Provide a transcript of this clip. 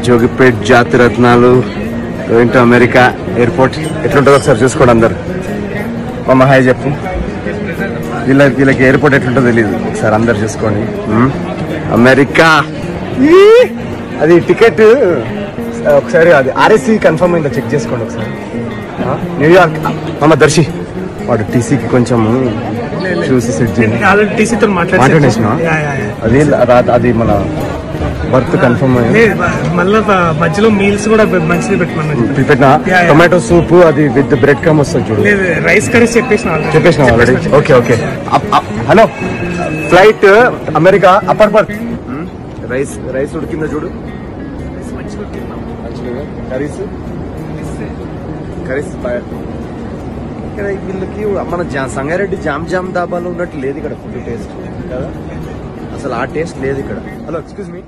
జోగిపేట్ జాతి రత్నాలు going to America airport. ఎట్లుంటుందో ఒకసారి చూసుకోండి అందరు. మా హాయ్ చెప్పు. వీళ్ళకి ఎయిర్పోర్ట్ ఎట్లుంటుందో తెలియదు, ఒకసారి అందరు చూసుకోండి. అమెరికా అది టికెట్ ఒకసారి అది ఆర్ఎస్సీ కన్ఫర్మ్ అయిందో చెక్ చేసుకోండి ఒకసారి. న్యూయార్క్ అమ్మ దర్శి వాడు టీసీకి కొంచెం చూసి సెట్ చేయండి. మాట్లాడేసిన అది మన బర్త్ కన్ఫర్మ్ అయింది. మళ్ళీ మధ్యలో మీల్స్ కూడా మంచిది పెట్టినా టొమాటో సూప్ అది విత్ బ్రెడ్ క్రమ్ వస్తుంది చూడు. రైస్ కర్రీస్ చెప్పేసిన already. Okay okay. Hello flight America upper berth. Rice ఉడికిందా చూడు. కర్రీస్ ఇక్కడ వీళ్ళకి మన సంగారెడ్డి జామ్ దాబాలో ఉన్నట్టు లేదు ఇక్కడ ఫుడ్ టేస్ట్ కదా, అసలు ఆ టేస్ట్ లేదు ఇక్కడ. Hello excuse me.